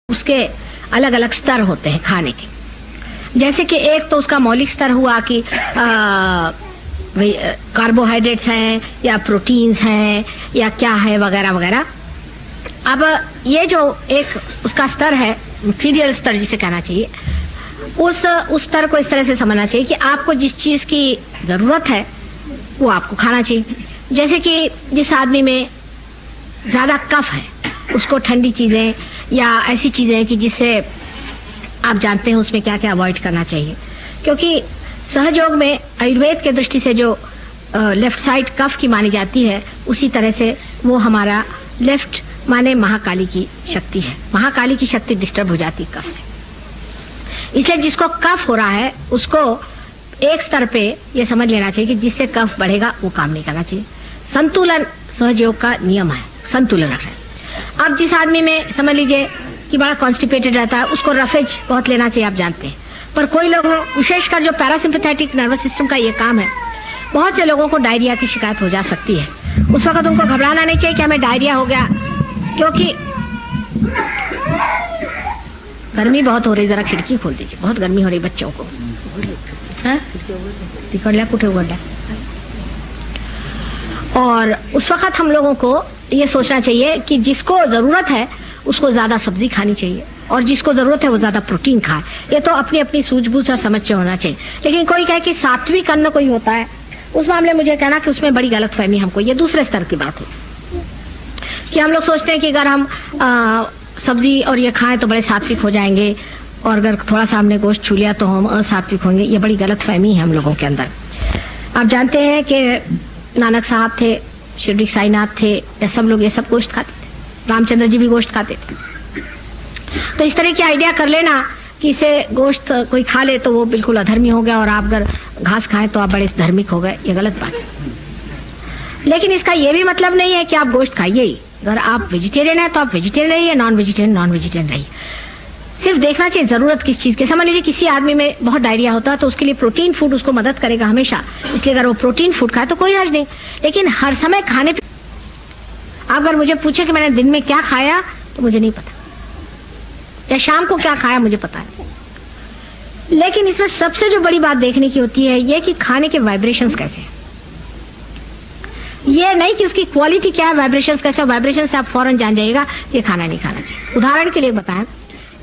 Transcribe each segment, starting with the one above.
उसके अलग अलग स्तर होते हैं खाने के। जैसे कि एक तो उसका मौलिक स्तर हुआ कि कार्बोहाइड्रेट्स हैं या प्रोटीन्स हैं या क्या है वगैरह वगैरह। अब ये जो एक उसका स्तर है, मटीरियल स्तर जिसे कहना चाहिए, उस स्तर को इस तरह से समझना चाहिए कि आपको जिस चीज की जरूरत है वो आपको खाना चाहिए। जैसे कि जिस आदमी में ज्यादा कफ है उसको ठंडी चीजें या ऐसी चीजें कि जिससे आप जानते हैं उसमें क्या क्या अवॉइड करना चाहिए, क्योंकि सहयोग में आयुर्वेद के दृष्टि से जो लेफ्ट साइड कफ की मानी जाती है उसी तरह से वो हमारा लेफ्ट माने महाकाली की शक्ति है। महाकाली की शक्ति डिस्टर्ब हो जाती है कफ से, इसलिए जिसको कफ हो रहा है उसको एक स्तर पे ये समझ लेना चाहिए कि जिससे कफ बढ़ेगा वो काम नहीं करना चाहिए। संतुलन सहयोग का नियम है, संतुलन रखना है। अब जिस आदमी में समझ लीजिए कि बड़ा कॉन्स्टिपेटेड रहता है उसको रफेज बहुत लेना चाहिए, आप जानते हैं। पर कोई लोग विशेषकर जो पैरासिम्पैथेटिक नर्वस सिस्टम का ये काम है, बहुत से लोगों को डायरिया की शिकायत हो जा सकती है। उस वक्त उनको घबराना नहीं चाहिए कि हमें डायरिया हो गया, क्योंकि गर्मी बहुत हो रही, जरा खिड़की खोल दीजिए, बहुत गर्मी हो रही बच्चों को। और उस वक्त हम लोगों को ये सोचना चाहिए कि जिसको जरूरत है उसको ज्यादा सब्जी खानी चाहिए और जिसको जरूरत है वो ज्यादा प्रोटीन खाए। ये तो अपनी अपनी सूझबूझ और समझ से होना चाहिए। लेकिन कोई कहे कि सात्विक अन्न कोई होता है, उस मामले में मुझे कहना कि उसमें बड़ी गलतफहमी हमको, ये दूसरे स्तर की बात है कि हम लोग सोचते हैं कि अगर हम सब्जी और ये खाएं तो बड़े सात्विक हो जाएंगे और अगर थोड़ा सा हमने गोश्त छू लिया तो हम असात्विक होंगे। ये बड़ी गलतफहमी है हम लोगों के अंदर। आप जानते हैं कि नानक साहब थे, शिरडी साईनाथ थे, ये सब लोग ये सब गोश्त खाते थे, रामचंद्र जी भी गोश्त खाते थे। तो इस तरह की आइडिया कर लेना कि इसे गोश्त कोई खा ले तो वो बिल्कुल अधर्मी हो गया और आप अगर घास खाएं तो आप बड़े धार्मिक हो गए, ये गलत बात है। लेकिन इसका ये भी मतलब नहीं है कि आप गोश्त खाइए ही। अगर आप वेजिटेरियन है तो आप वेजिटेरियन रहिए, नॉन वेजिटेरियन रहिए। सिर्फ देखना चाहिए जरूरत किस चीज की। समझ लीजिए किसी आदमी में बहुत डायरिया होता है तो उसके लिए प्रोटीन फूड उसको मदद करेगा हमेशा, इसलिए अगर वो प्रोटीन फूड खाए तो कोई हर्ज नहीं। लेकिन हर समय खाने पे आप अगर मुझे पूछे कि मैंने दिन में क्या खाया तो मुझे नहीं पता, या शाम को क्या खाया मुझे पता है। लेकिन इसमें सबसे जो बड़ी बात देखने की होती है ये कि खाने के वाइब्रेशंस कैसे हैं। ये नहीं कि उसकी क्वालिटी क्या है, वाइब्रेशंस कैसे। वाइब्रेशन से आप फौरन जान जाइएगा ये खाना नहीं खाना चाहिए। उदाहरण के लिए बताएं,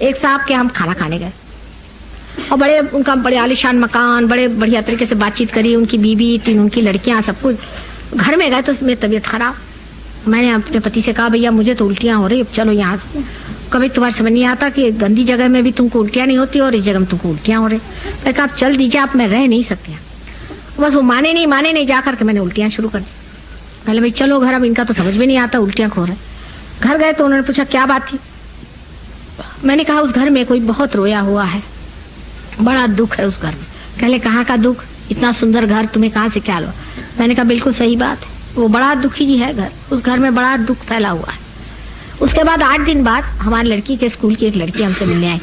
एक साहब के हम खाना खाने गए और उनका बड़े आलीशान मकान, बड़े बढ़िया तरीके से बातचीत करी, उनकी बीवी, 3 उनकी लड़कियां, सब कुछ। घर में गए तो उसमें तबीयत खराब। मैंने अपने पति से कहा भैया मुझे तो उल्टियां हो रही, चलो यहाँ से। कभी तुम्हारे समझ नहीं आता कि गंदी जगह में भी तुमको उल्टियां नहीं होती और इस जगह में तुमको उल्टियां हो रही। मैंने कहा आप चल दीजिए, आप मैं रह नहीं सकती। बस वो माने नहीं, जा करके मैंने उल्टियां शुरू कर दी। पहले भाई चलो घर, अब इनका तो समझ में नहीं आता उल्टियां खो रहे। घर गए तो उन्होंने पूछा क्या बात थी। मैंने कहा उस घर में कोई बहुत रोया हुआ है, बड़ा दुख है उस घर में। कहले कहाँ का दुख, इतना सुंदर घर तुम्हें कहाँ से क्या लो। मैंने कहा बिल्कुल सही बात है, वो बड़ा दुखी जी है घर, उस घर में बड़ा दुख फैला हुआ है। उसके बाद 8 दिन बाद हमारी लड़की के स्कूल की एक लड़की हमसे मिलने आई,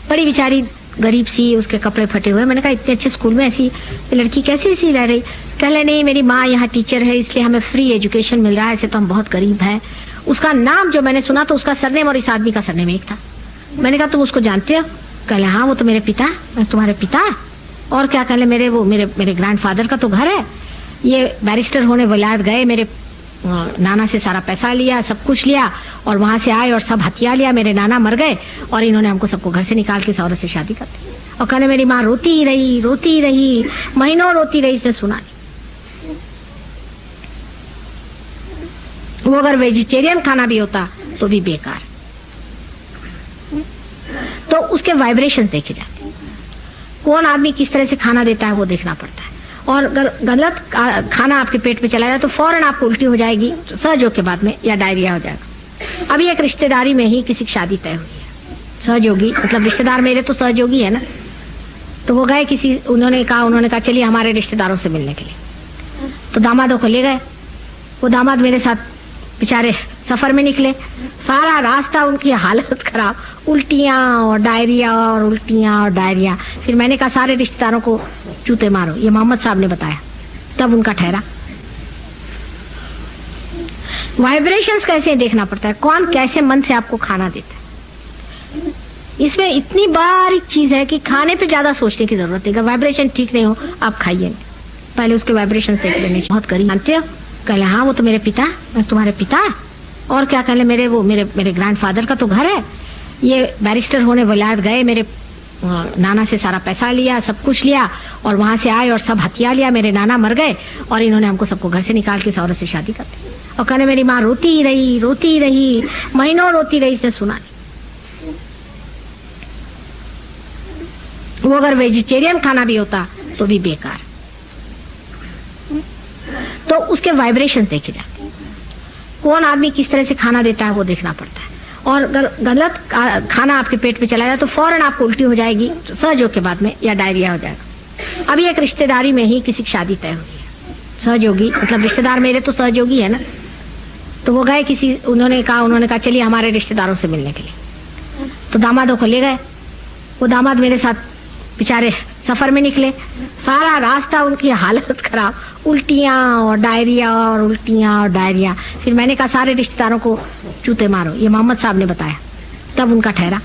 बड़ी बेचारी गरीब सी, उसके कपड़े फटे हुए। मैंने कहा इतने अच्छे स्कूल में ऐसी लड़की कैसे ऐसी रह रही। कहले नहीं मेरी माँ यहाँ टीचर है इसलिए हमें फ्री एजुकेशन मिल रहा है, ऐसे तो हम बहुत गरीब हैं। उसका नाम जो मैंने सुना तो उसका सरनेम और इस आदमी का सरनेम एक था। मैंने कहा तुम उसको जानते हो। कहले हाँ वो तो मेरे पिता। मैं तुम्हारे पिता और क्या। कहले मेरे ग्रैंडफादर का तो घर है, ये बैरिस्टर होने विलायत गए, मेरे नाना से सारा पैसा लिया, सब कुछ लिया और वहां से आए और सब हथिया लिया। मेरे नाना मर गए और इन्होंने हमको सबको घर से निकाल के इस औरत से शादी कर दी। और कहले मेरी माँ रोती ही रही, महीनों रोती रही, इसने सुना नहीं। वो अगर वेजिटेरियन खाना भी होता तो भी बेकार। तो उसके वाइब्रेशंस देखे जाते हैं, कौन आदमी किस तरह से खाना देता है वो देखना पड़ता है। और अगर गलत खाना आपके पेट में चला जाए तो फौरन आपको उल्टी हो जाएगी सहयोग के बाद में, या डायरिया हो जाएगा। अभी एक रिश्तेदारी में ही किसी की शादी तय हुई है, सहयोगी मतलब रिश्तेदार मेरे तो सहयोगी है ना, तो वो गए किसी, उन्होंने कहा चलिए हमारे रिश्तेदारों से मिलने के लिए। तो दामादों को ले गए। वो दामाद मेरे साथ बेचारे सफर में निकले, सारा रास्ता उनकी हालत खराब, उल्टियां और डायरिया और उल्टियां और डायरिया। फिर मैंने कहा सारे रिश्तेदारों को जूते मारो, ये मोहम्मद साहब ने बताया, तब उनका ठहरा। वाइब्रेशंस कैसे देखना पड़ता है, कौन कैसे मन से आपको खाना देता है। इसमें इतनी बारीक चीज है कि खाने पे ज्यादा सोचने की जरूरत है। वाइब्रेशन ठीक नहीं हो आप खाइए नहीं, पहले उसके वाइब्रेशन देख लेने चाहिए। बहुत करीब जानते हो, कहले हाँ वो तो मेरे पिता, तुम्हारे पिता, और क्या कहले मेरे ग्रैंडफादर का तो घर है, ये बैरिस्टर होने विलायत गए, मेरे नाना से सारा पैसा लिया, सब कुछ लिया, और वहां से आए और सब हथिया लिया, मेरे नाना मर गए और इन्होंने हमको सबको घर से निकाल के इस औरत से शादी कर दी। और कहने मेरी माँ रोती ही रही, महीनों रोती रही, इसने सुना नहीं। वो अगर वेजिटेरियन खाना भी होता तो भी बेकार। तो उसके वाइब्रेशंस देखे जाते हैं, कौन आदमी किस तरह से खाना देता है वो देखना पड़ता है। और अगर गलत खाना आपके पेट में चला जाए तो फौरन आपको उल्टी हो जाएगी सहयोग के बाद में, या डायरिया हो जाएगा। अभी एक रिश्तेदारी में ही किसी की शादी तय हुई है, सहयोगी मतलब रिश्तेदार मेरे तो सहयोगी है ना, तो वो गए किसी, उन्होंने कहा चलिए हमारे रिश्तेदारों से मिलने के लिए। तो दामादों को ले गए, वो दामाद मेरे साथ बेचारे सफर में निकले, सारा रास्ता उनकी हालत खराब, उल्टियां और डायरिया और उल्टियां और डायरिया। फिर मैंने कहा सारे रिश्तेदारों को चूते मारो, ये मोहम्मद साहब ने बताया, तब उनका ठहरा।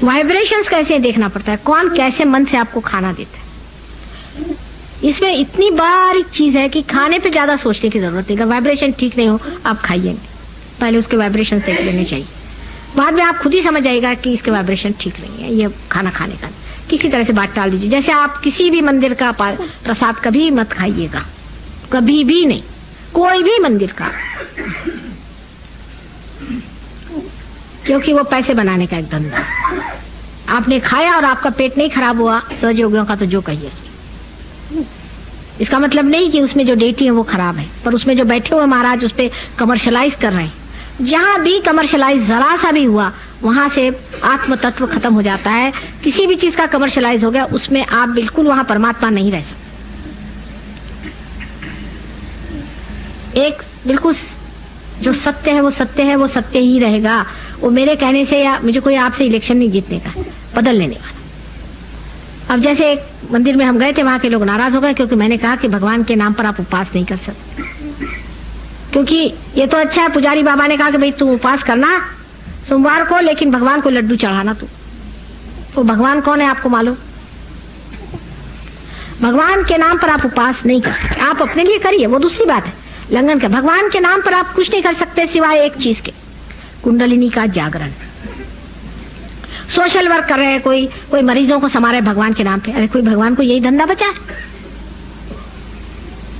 वाइब्रेशंस कैसे देखना पड़ता है, कौन कैसे मन से आपको खाना देता है। इसमें इतनी बारीक चीज है कि खाने पे ज्यादा सोचने की जरूरत है। वाइब्रेशन ठीक नहीं हो आप खाइए नहीं, पहले उसके वाइब्रेशन देख लेने चाहिए। बाद में आप खुद ही समझ जाएगा कि इसके वाइब्रेशन ठीक नहीं है, ये खाना खाने का किसी तरह से बात टाल दीजिए। जैसे आप किसी भी मंदिर का प्रसाद कभी मत खाइएगा, कभी भी नहीं, कोई भी मंदिर का, क्योंकि वो पैसे बनाने का एक धंधा। आपने खाया और आपका पेट नहीं खराब हुआ, सहयोगियों का तो जो कहिए। इसका मतलब नहीं कि उसमें जो डेटी है वो खराब है, पर उसमें जो बैठे हुए महाराज उस पर कमर्शलाइज कर रहे हैं। जहां भी कमर्शलाइज जरा सा भी हुआ वहां से आत्म तत्व खत्म हो जाता है। किसी भी चीज का कमर्शलाइज हो गया उसमें आप बिल्कुल वहां परमात्मा नहीं रह सकते। एक बिल्कुल जो सत्य है वो सत्य है, वो सत्य ही रहेगा। वो मेरे कहने से या मुझे कोई आपसे इलेक्शन नहीं जीतने का, बदल लेने वाला। अब जैसे एक मंदिर में हम गए थे, वहां के लोग नाराज हो गए क्योंकि मैंने कहा कि भगवान के नाम पर आप उपवास नहीं कर सकते, क्योंकि ये तो अच्छा है। पुजारी बाबा ने कहा कि भाई तू उपवास करना सोमवार को, लेकिन भगवान को लड्डू चढ़ाना तू। तो भगवान कौन है आपको मालूम? भगवान के नाम पर आप उपवास नहीं कर सकते। आप अपने लिए करिए, वो दूसरी बात है, लंघन का। भगवान के नाम पर आप कुछ नहीं कर सकते सिवाय एक चीज के, कुंडलिनी का जागरण। सोशल वर्क कर रहे हैं, कोई मरीजों को संभाल रहे भगवान के नाम पे। अरे कोई भगवान को यही धंधा बचा है?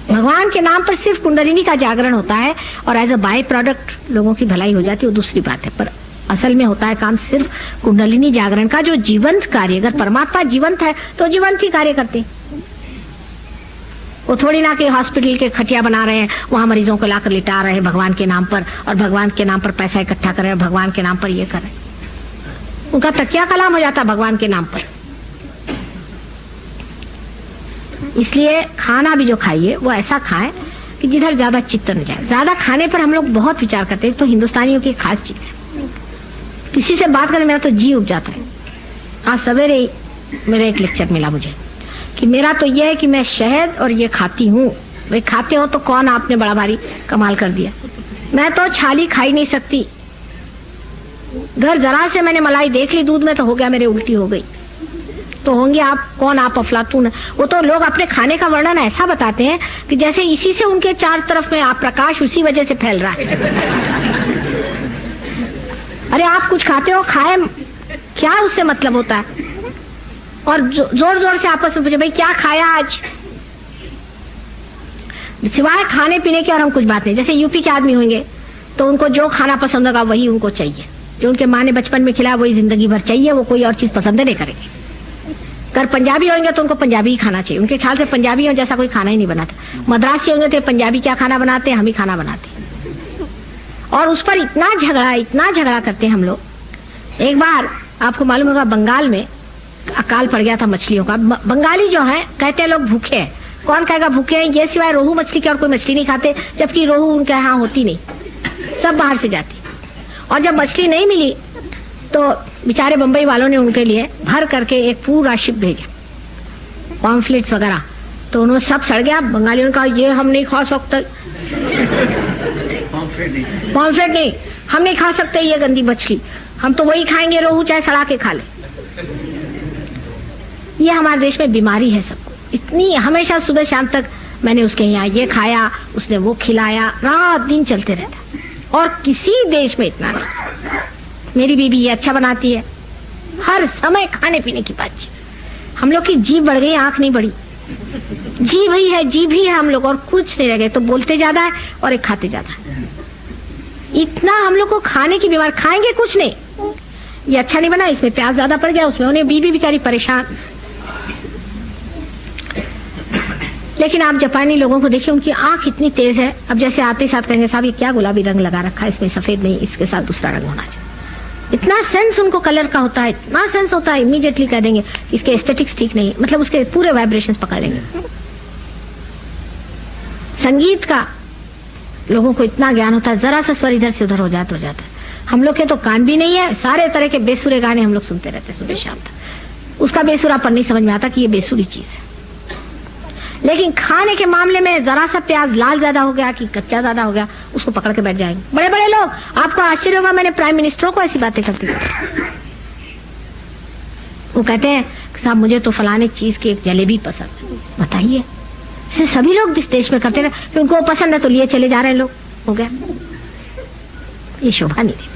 भगवान के नाम पर सिर्फ कुंडलिनी का जागरण होता है और एज अ बाय प्रोडक्ट लोगों की भलाई हो जाती है, वो दूसरी बात है। पर असल में होता है काम सिर्फ कुंडलिनी जागरण का, जो जीवंत कार्य। अगर परमात्मा जीवंत है तो जीवंत ही कार्य करते। वो थोड़ी ना कि हॉस्पिटल के खटिया बना रहे हैं, वहां मरीजों को लाकर लिटा रहे हैं भगवान के नाम पर, और भगवान के नाम पर पैसा इकट्ठा कर रहे हैं, भगवान के नाम पर ये कर रहे हैं। उनका तकिया कलाम हो जाता भगवान के नाम पर। इसलिए खाना भी जो खाइए वो ऐसा खाएं कि जिधर ज्यादा चित्त न जाए। ज्यादा खाने पर हम लोग बहुत विचार करते हैं, तो हिंदुस्तानियों की खास चीज है। किसी से बात करने मेरा तो जी उब जाता है। आज सवेरे मेरा एक लेक्चर मिला मुझे कि मेरा तो यह है कि मैं शहद और ये खाती हूँ। भाई खाते हो तो कौन, आपने बड़ा भारी कमाल कर दिया। मैं तो छाली खा ही नहीं सकती। घर जरा से मैंने मलाई देख ली दूध में तो हो गया मेरे उल्टी हो गई। तो होंगे आप कौन, आप अफलातून। वो तो लोग अपने खाने का वर्णन ऐसा बताते हैं कि जैसे इसी से उनके चार तरफ में आप प्रकाश उसी वजह से फैल रहा है। अरे आप कुछ खाते हो, खाए, क्या उससे मतलब होता है? और जोर जोर से आपस में पूछे भाई क्या खाया आज, सिवाय खाने पीने के और हम कुछ बात नहीं। जैसे यूपी के आदमी होंगे तो उनको जो खाना पसंद होगा वही उनको चाहिए, जो उनके माँ ने बचपन में खिलाया वही जिंदगी भर चाहिए, वो कोई और चीज पसंद नहीं करेंगे। अगर पंजाबी होंगे तो उनको पंजाबी ही खाना चाहिए। उनके ख्याल से पंजाबी जैसा कोई खाना ही नहीं बनाता। मद्रासी होंगे तो पंजाबी क्या खाना बनाते हैं, हम ही खाना बनाते हैं। और उस पर इतना झगड़ा करते हैं हम लोग। एक बार आपको मालूम होगा बंगाल में अकाल पड़ गया था मछलियों का। बंगाली जो है कहते हैं लोग भूखे हैं। कौन कहेगा भूखे हैं? ये सिवाय रोहू मछली के और कोई मछली नहीं खाते, जबकि रोहू उनके यहाँ होती नहीं, सब बाहर से जाती। और जब मछली नहीं मिली तो बेचारे बंबई वालों ने उनके लिए भर करके एक पूरा शिप भेजा, पॉम्फलेट्स वगैरह। तो उन्होंने सब सड़ गया। बंगालियों ने कहा ये हम नहीं खा सकते, पॉम्फलेट नहीं, हम नहीं खा सकते ये गंदी मछली, हम तो वही खाएंगे रोहू, चाहे सड़ा के खा ले। ये हमारे देश में बीमारी है सबको इतनी, हमेशा सुबह शाम तक मैंने उसके यहाँ ये खाया, उसने वो खिलाया, रात दिन चलते रहता। और किसी देश में इतना नहीं। मेरी बीबी ये अच्छा बनाती है, हर समय खाने पीने की बात। हम लोग की जीभ बढ़ गई, आंख नहीं बढ़ी। जीभ ही है, जीभ ही है हम लोग, और कुछ नहीं रह गए। तो बोलते ज्यादा है और एक खाते ज्यादा है। इतना हम लोग को खाने की बीमारी, खाएंगे कुछ नहीं, ये अच्छा नहीं बना, इसमें प्याज ज्यादा पड़ गया, उसमें उन्हें बीबी बेचारी परेशान। लेकिन आप जापानी लोगों को देखिए, उनकी आंख इतनी तेज है। अब जैसे आते ही साथ कहेंगे साहब ये क्या गुलाबी रंग लगा रखा है, इसमें सफेद नहीं, इसके साथ दूसरा रंग होना चाहिए। इतना सेंस उनको कलर का होता है, इतना सेंस होता है, इमीडिएटली कह देंगे इसके एस्थेटिक्स ठीक नहीं, मतलब उसके पूरे वाइब्रेशंस पकड़ लेंगे। संगीत का लोगों को इतना ज्ञान होता है, जरा सा स्वर इधर से उधर हो जाता है। हम लोग के तो कान भी नहीं है, सारे तरह के बेसुरे गाने हम लोग सुनते रहते सुबह शाम तक। उसका बेसुरापन नहीं समझ में आता कि ये बेसुरी चीज है। लेकिन खाने के मामले में जरा सा प्याज लाल ज्यादा हो गया कि कच्चा ज्यादा हो गया, उसको पकड़ के बैठ जाएंगे बड़े बड़े लोग। आपको आश्चर्य होगा, मैंने प्राइम मिनिस्टरों को ऐसी बातें करती हूँ। वो कहते हैं साहब मुझे तो फलाने चीज की एक जलेबी पसंद है। बताइए, इसे सभी लोग इस देश में करते रहे, उनको पसंद है तो लिए चले जा रहे हैं लोग, हो गया। ये शोभा नहीं।